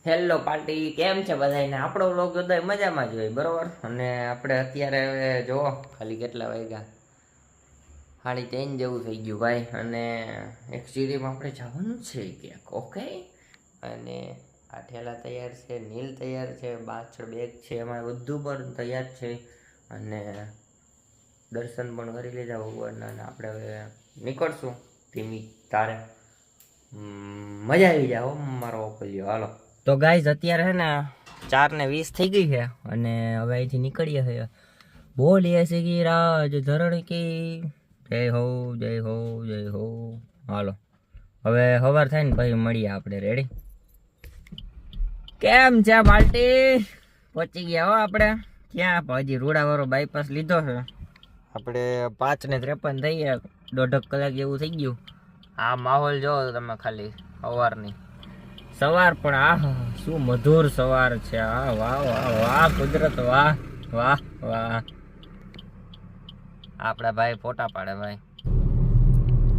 Hello party, કેમ છે બધાને? આપણો વ્લોગ બધા મજામાં જ હોય, બરોબર. અને આપણે અત્યારે હવે જોવો ખાલી કેટલા વાગ્યા, 3:30 જેવું થઈ ગયું ભાઈ. અને એકચ્યુઅલીમાં આપણે જવાનું છે ક્યાંક, ઓકે. અને આ ઠેલા તૈયાર છે, નીલ તૈયાર છે, પાછળ બેગ છે, અમારે બધું પણ તૈયાર છે. અને દર્શન પણ કરી લીધા ભગવાનના. અને આપણે હવે નીકળશું ધીમી તારે. મજા આવી જાઓ મારો ઓપલ્યો. હાલો તો ગાઈઝ, અત્યારે છે ને 4:20 થઈ ગઈ છે. અને હવે અહીંથી નીકળીએ છીએ. બોલીએ સીગી રાજ ધરણ કી જય હો, જય હો, જય હો. હાલો હવે સવાર થાય ને પછી મળીએ આપણે. રેડી? કેમ છે પાર્ટી? પહોંચી ગયા હો આપણે. ક્યાં હજી રૂડાવાળો બાયપાસ લીધો છે આપણે. 5:53 થઈ ગયા, 1.5 કલાક જેવું થઈ ગયું. આ માહોલ જોવો તમે ખાલી સવારની. સવાર પણ આ શું મધુર સવાર છે. આ વાહ વાહ વાહ કુદરત, વાહ વાહ વાહ. આપણા ભાઈ ફોટા પાડે ભાઈ.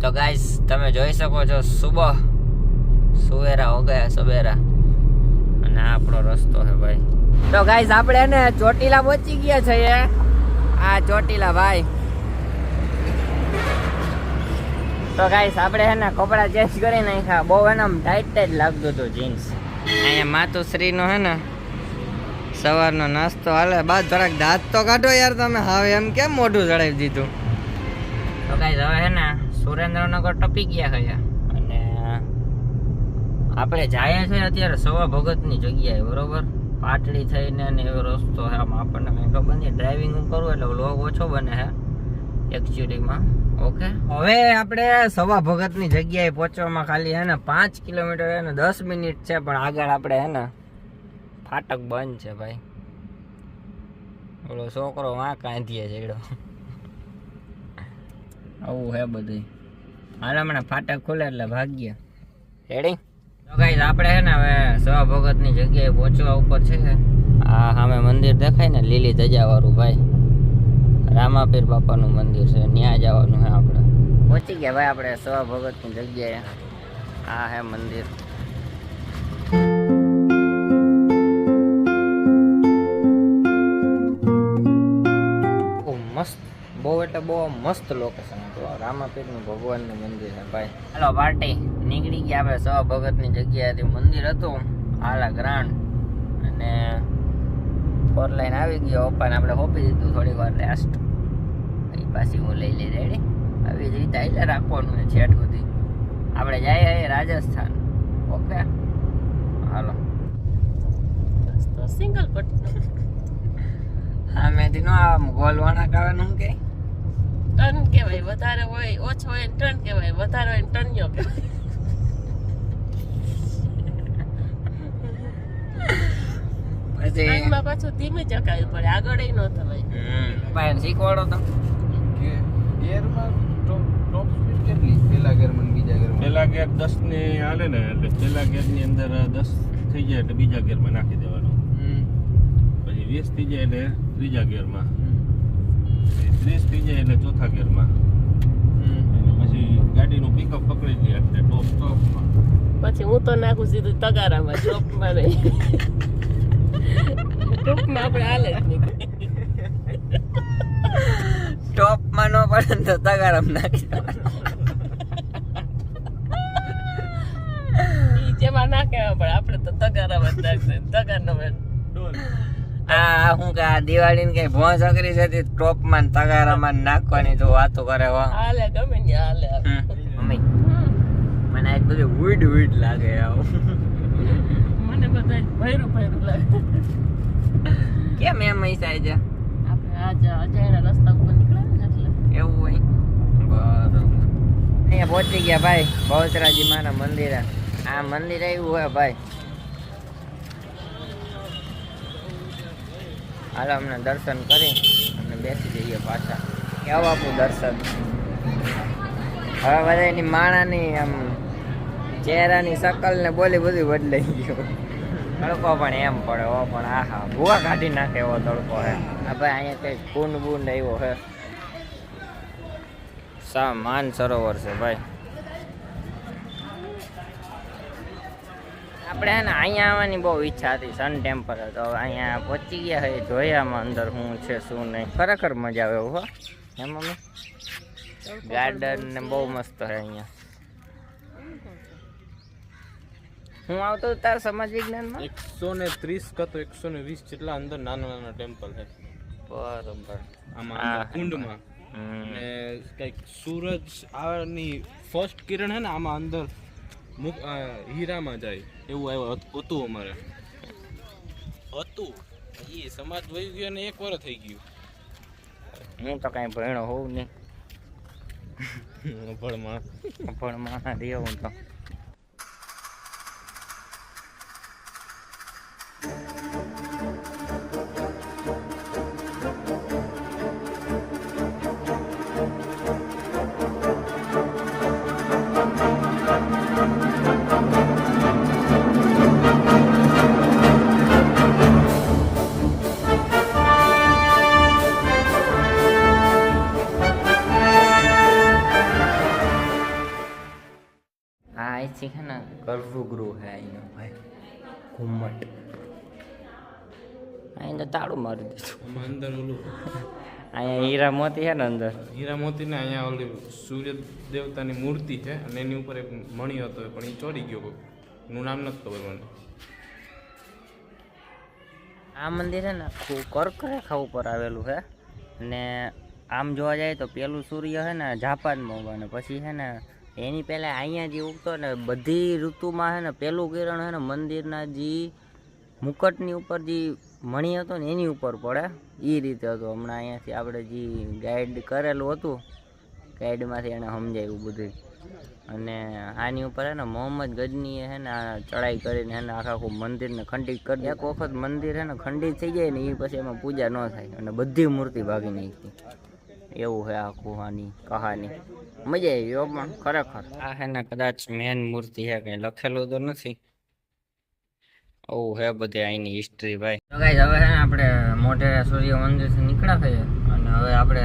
તો ગાઈસ તમે જોઈ શકો છો, સુવેરા હો ગયા સવેરા. અને આ આપણો રસ્તો છે ભાઈ. તો ગાઈસ આપણે ને ચોટીલા પહોંચી ગયા છે. આ ચોટીલા ભાઈ. તો ગાઈસ આપણે હે ને કપડાં ચેન્જ કરી નાખ્યા. બહુ એને ટાઈટ લાગતું હતું જીન્સ. અહીંયા માતુશ્રીનો હે ને સવારનો નાસ્તો હાલે. બાદ થોડાક દાંત તો કાઢો યાર તમે. હવે એમ કેમ મોઢું ચડાવી દીધું? તો ગાઈસ હવે હે ને સુરેન્દ્રનગર ટપી ગયા છે. અને આપણે જાય છે અત્યારે સવા ભગતની જગ્યાએ, બરોબર. પાટડી થઈને ને એવો રસ્તો છે. આમ આપણને કંઈ ખબર નહીં. ડ્રાઇવિંગ કરવું એટલે વ્લોગ ઓછો બને છે એકચ્યુઅલીમાં. ઓકે, હવે આપણે સવા ભગતની જગ્યાએ પહોંચવામાં ખાલી હે ને 5 કિલોમીટર હે ને 10 મિનિટ છે. પણ આગળ આપણે હે ને ફાટક બંધ છે ભાઈ. ઓલો છોકરો વાં કાંધીએ ચડ્યો. આવું હે બધું. હાલ હમણાં ફાટક ખુલે એટલે ભાગ્ય. રેડી? તો ગાઈસ આપણે હે ને હવે સવા ભગતની જગ્યાએ પહોંચવા ઉપર છે. આ સામે મંદિર દેખાય ને લીલી ધજાવાળું ભાઈ, રામાપીર બાપાનું મંદિર છે. ત્યાં જવાનું છે આપણે. પહોંચી ગયા ભાઈ આપણે સવા ભગતની જગ્યાએ. આ હે મંદિર. મસ્ત, બહુ એટલે બહુ મસ્ત લોકેશન હતું. રામાપીરનું ભગવાનનું મંદિર છે ભાઈ. હાલો પાર્ટી, નીકળી ગયા આપણે સવા ભગતની જગ્યાએથી. મંદિર હતું આલા ગ્રાન્ડ. અને 4 લાઈન આવી ગયો. પપ્પાને આપણે હોપી દીધું થોડીક વાર રેસ્ટ. પાછી હું લઈ લઈ. રેડી? આવી જ રીતે એટલે રાખવાનું છે છેટ સુધી. આપણે જઈએ રાજસ્થાન. ઓકે હાલો. સિંગલ પટ્ટી હા મેથી નો આમ ગોલ વણાક આવે ને કે ટન કહેવાય. વધારે હોય ઓછો હોય ટન કહેવાય, વધારે હોય ટન્યો કહેવાય. પછી આમાં પાછું ધીમે ચકાવી પડે, આગળ ન થવાય. ભાઈ શીખવાડો તો. ગેરમાં ટોપ સ્પીડ કેટલી? પહેલા ગેરમાં ને બીજા ગેરમાં? પહેલા ગેર 10 ને હાલે ને, એટલે પહેલા ગેરની અંદર 10 થઈ જાય એટલે બીજા ગેરમાં નાખી દેવાનું. પછી 20 થઈ જાય એટલે ત્રીજા ગેરમાં, 30 થઈ જાય એટલે ચોથા ગેરમાં. અને પછી ગાડીનું પિકઅપ પકડી લે એટલે ટોપમાં. પછી હું તો નાખું સીધું તગારામાં, ચોપમાં નહીં. ટોપમાં આપણે હાલે જ નહીં. ટોપમાં નો પડે તો તગારમ નાખી ઈ જેમાં નાખે પણ આપણે તો તગારામાં જ નાખશે. તગારનો ડોલ. આ હું કે આ દિવાળીને કઈ ભોંસ અકરી જતી ટોપમાં ને તગારામાં નાખવાની તો વાતો કરે. હાલે ગમે ને હાલે. મમ્મી મને આજ બધું વુડ વુડ લાગે. આવું મને બધા ભૈરું ભૈરું લાગે. કેમ એમ હૈસા છે? આપણે આજ અજાયના રસ્તા ઉપર નીકળ્યા ને એટલે એવું હોય. બરોબર. અહીંયા પહોંચી ગયા ભાઈ બહુચરાજી માના મંદિરે. આ મંદિર આવ્યું હોય ભાઈ. હાલો અમને દર્શન કરી અને બેસી જઈએ પાછા. કેવું આપણું દર્શન. હવે બધાની માણાની આમ ચહેરાની શકલ ને બોલી બધું બદલાઈ ગયું. તડકો પણ એમ પડે હો, પણ આહા ભૂવા કાઢી નાખે એવો તડકો હે. આ ભાઈ અહીંયા કઈ કુંડ બુંડ આવ્યો હે. માન સરોવર છે ભાઈ. આપણે હે ને અહીંયા આવવાની બહુ ઈચ્છા હતી સન ટેમ્પલ, તો અહીંયા પહોંચી ગયા છે. જોઈએ આમાં અંદર શું છે શું નહીં. ખરેખર મજા આવે એવું હો હે મમ્મી. ગાર્ડન ને બહુ મસ્ત છે અહીંયા. હું આવતો તાર સમાજ વિજ્ઞાનમાં 130 કા તો 120 જેટલા અંદર નાના નાના ટેમ્પલ છે. બરોબર. આમાં અંદર કુંડમાં ને કઈક સૂરજ આની ફર્સ્ટ કિરણ હે ને આમાં અંદર હીરામાં જાય એવું આવ્યું હતું અમારે હતું. એ સમાજ વહી ગયો ને 1 વર્ષ થઈ ગયું. હું તો કઈ ભણ્યો હોઉં નહીં. ભણમાં રહ્યો હું તો. है ना गर्भगृह है अँ भाई घुम्मट अँ ताड़ू मारी दीधुं અંદર ઓલું अँ हीरा मोती है ने अंदर હીરા મોતી ને અહીંયા ઓલી સૂર્ય દેવતાની મૂર્તિ છે અને એની ઉપર એક મણી હતો પણ એ ચોરી ગયો. એનું નામ નથી ખબર મને. આ મંદિર है ને આખું કર્કરેખા ઉપર આવેલું છે ને આમ જોવા જાય તો પેલું સૂર્ય છે ને જાપાનમાં ઉગે ને પછી છે ને એની પહેલાં અહીંયા જે ઉગતો ને બધી ઋતુમાં છે ને પેલું કિરણ છે ને મંદિરના જે મુકટની ઉપર જે મણી હતો ને એની ઉપર પડે એ રીતે હતું. હમણાં અહીંયાથી આપણે જે ગાઈડ કરેલું હતું ગાઈડમાંથી એને સમજાવ્યું બધું. અને આની ઉપર છે ને મોહમ્મદ ગજનીએ છે ને આ ચડાઈ કરીને છે ને આખું મંદિરને ખંડિત કરી. એક વખત મંદિર છે ને ખંડિત થઈ જાય ને એ પછી એમાં પૂજા ન થાય અને બધી મૂર્તિ ભાગી નાખી. એવું છે આખું આની કહાની. મજા આવી હો પણ ખરેખર. આ છે ને કદાચ મેન મૂર્તિ છે, કંઈ લખેલું તો નથી. ઓહ હે બધે અહીંની હિસ્ટ્રી ભાઈ. તો ગાઈસ હવે છે ને આપણે મોઢેરા સૂર્ય મંદિરથી નીકળ્યા છીએ અને હવે આપણે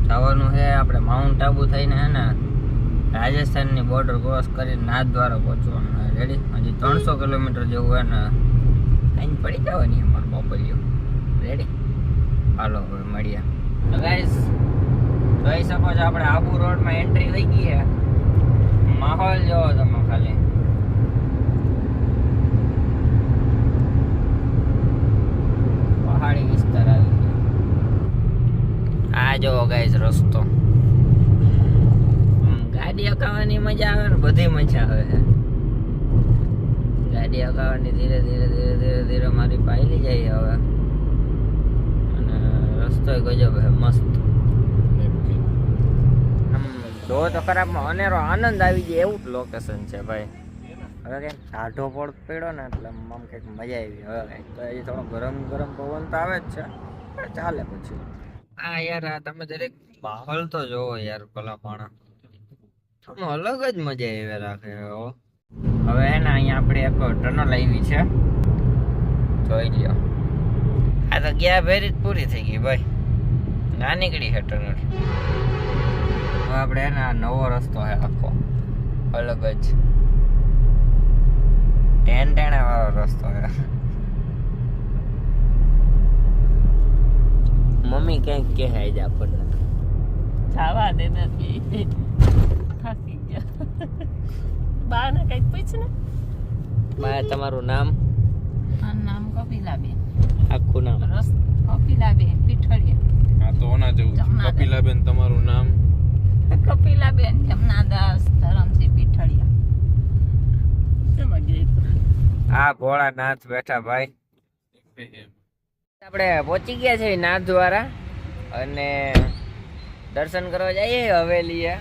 જવાનું છે આપણે માઉન્ટ આબુ થઈને છે ને રાજસ્થાનની બોર્ડર ક્રોસ કરીને નાથદ્વારા પહોંચવાનું. રેડી? હજી 300 કિલોમીટર જેવું છે ને અહીં પડી જવાની અમારું મોબાઈલ. રેડી? હાલો હવે મળીએ. તો ગાઈસ જોઈ શકો છો આપણે આબુ રોડમાં એન્ટ્રી થઈ ગઈ છે. માહોલ જોવો તમે ખાલી. પહાડી વિસ્તાર આવી ગયો. આ જોવો ગાઈસ રસ્તો. ગાડી હકાવવાની મજા આવે ને બધી મજા આવે છે. ગાડી હકાવવાની ધીરે ધીરે ધીરે ધીરે ધીરે મારી પાયલી જાય હવે. અને રસ્તો ગજબ છે મસ્ત. જો તો ખરાબમાં અનેરો આનંદ આવી જાય એવું જ લોકેશન છે ભાઈ. હવે કંઈક ટાઢો પડ પડ્યો ને એટલે આમ કંઈક મજા આવી. હવે કંઈક તો હજી થોડો ગરમ ગરમ પવન તો આવે જ છે પણ ચાલે પછી. હા યાર આ તમે દરેક માહોલ તો જોવો યાર ભલા માણા. અલગ જ મજા આવી રાખે. હવે હે ને અહીંયા આપણે એક ટનલ આવી છે જોઈ લ્યો. આ તો ગયા ભેરી જ પૂરી થઈ ગઈ ભાઈ. ના નીકળી છે ટનલ. હવે આપણે એને આ નવો રસ્તો છે આખો અલગ જ ટેણા વાળો રસ્તો છે. મમ્મી ક્યાંક કહે જ આપણને જવા દે નથી થાકી ગયા. બાને કઈક પૂછ ને. બા તમારું નામ? મારું નામ કપિલાબેન. આખું નામ? કપિલાબેન પીઠળિયા. આ તો ઓના જેવું છે. કપિલાબેન તમારું નામ? કપિલાબેન જમનાદાસ ધરમસિંહ પીઠળિયા. આ ભોળાનાથ બેઠા ભાઈ. આપણે પહોંચી ગયા છે નાથદ્વારા અને દર્શન કરવા જઈએ હવેલીએ.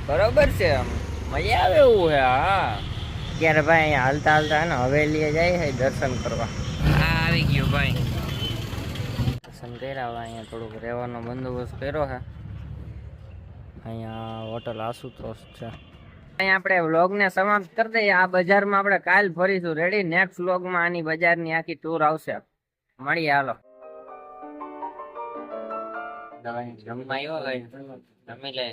બરોબર છે આમ મજા આવે એવું છે. હા અત્યારે ભાઈ અહીંયા હાલતા હાલતા ને હવેલીએ જાય છે દર્શન કરવા. હા આવી ગયું ભાઈ. દર્શન કર્યા. હવે અહીંયા થોડુંક રહેવાનો બંદોબસ્ત કર્યો છે. અહીંયા હોટલ આશુતોષ છે. અહીંયા આપણે વ્લોગને સમાપ્ત કરી દઈએ. આ બજારમાં આપણે કાલ ફરીશું. રેડી? નેક્સ્ટ વ્લોગમાં આની બજારની આખી ટૂર આવશે. મળીએ હાલો. જમવા આવ્યો જમી લે.